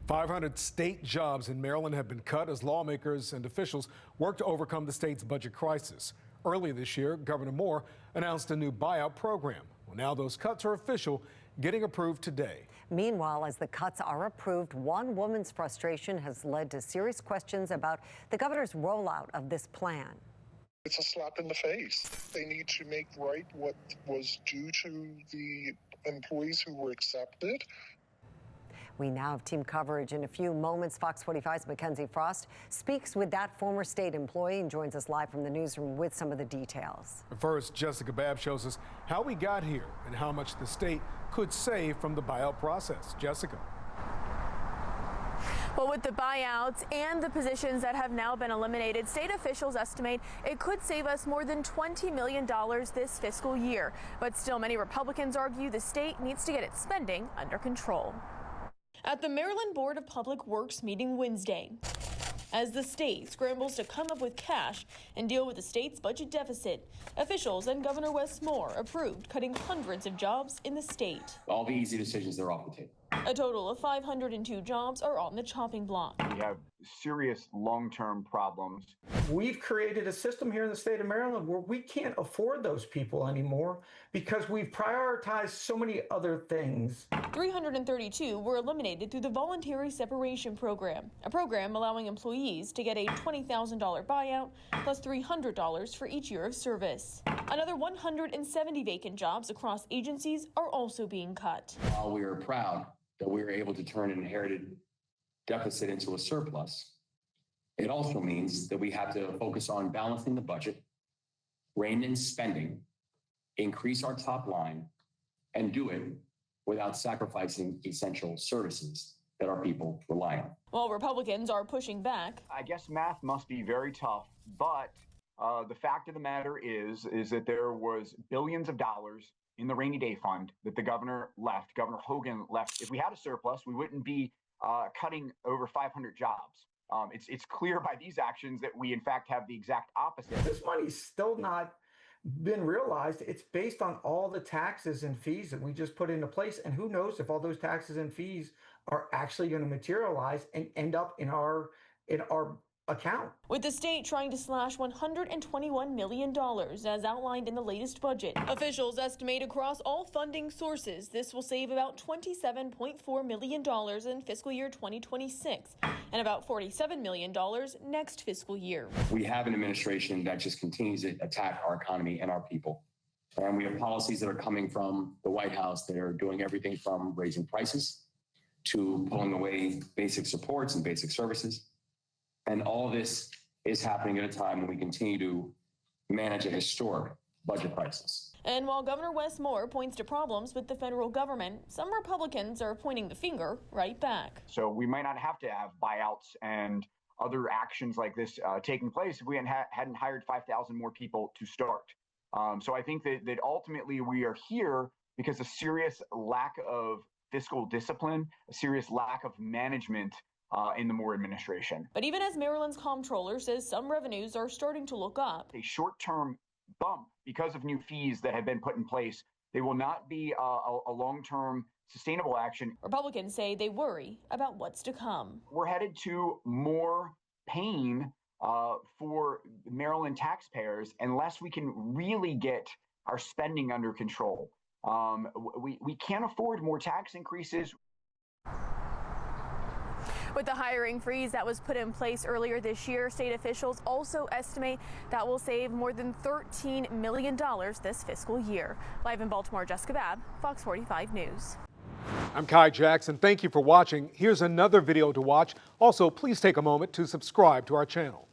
500 state jobs in Maryland have been cut as lawmakers and officials work to overcome the state's budget crisis. Earlier this year, Governor Moore announced a new buyout program. Well, now those cuts are official, getting approved today. Meanwhile, as the cuts are approved, one woman's frustration has led to serious questions about the governor's rollout of this plan. It's a slap in the face. They need to make right what was due to the employees who were accepted. We now have team coverage. In a few moments, Fox 45's Mackenzie Frost speaks with that former state employee and joins us live from the newsroom with some of the details. First, Jessica Babb shows us how we got here and how much the state could save from the buyout process. Jessica. Well, with the buyouts and the positions that have now been eliminated, state officials estimate it could save us more than $20 million this fiscal year. But still, many Republicans argue the state needs to get its spending under control. At the Maryland Board of Public Works meeting Wednesday, as the state scrambles to come up with cash and deal with the state's budget deficit, officials and Governor Wes Moore approved cutting hundreds of jobs in the state. All the easy decisions, they're off the table. A total of 502 jobs are on the chopping block. We have serious long-term problems. We've created a system here in the state of Maryland where we can't afford those people anymore because we've prioritized so many other things. 332 were eliminated through the voluntary separation program, a program allowing employees to get a $20,000 buyout plus $300 for each year of service. Another 170 vacant jobs across agencies are also being cut. While we are proud that we were able to turn an inherited deficit into a surplus, it also means that we have to focus on balancing the budget, rein in spending, increase our top line, and do it without sacrificing essential services that our people rely on. While Republicans are pushing back, I guess math must be very tough, but the fact of the matter is that there was billions of dollars in the rainy day fund that the governor left, Governor Hogan left. If we had a surplus, we wouldn't be cutting over 500 jobs. It's clear by these actions that we, in fact, have the exact opposite. This money's still not been realized. It's based on all the taxes and fees that we just put into place. And who knows if all those taxes and fees are actually going to materialize and end up in our account. With the state trying to slash $121 million as outlined in the latest budget. Officials estimate across all funding sources this will save about $27.4 million in fiscal year 2026 and about $47 million next fiscal year. We have an administration that just continues to attack our economy and our people. And we have policies that are coming from the White House that are doing everything from raising prices to pulling away basic supports and basic services. And all this is happening at a time when we continue to manage a historic budget crisis. And while Governor Wes Moore points to problems with the federal government, some Republicans are pointing the finger right back. So we might not have to have buyouts and other actions like this taking place if we hadn't hired 5,000 more people to start. So I think that ultimately we are here because a serious lack of fiscal discipline, a serious lack of management in the Moore administration. But even as Maryland's comptroller says some revenues are starting to look up. A short-term bump because of new fees that have been put in place. They will not be a long-term sustainable action. Republicans say they worry about what's to come. We're headed to more pain for Maryland taxpayers unless we can really get our spending under control. We can't afford more tax increases. With the hiring freeze that was put in place earlier this year, state officials also estimate that will save more than $13 million this fiscal year. Live in Baltimore, Jessica Babb, Fox 45 News. I'm Kai Jackson. Thank you for watching. Here's another video to watch. Also, please take a moment to subscribe to our channel.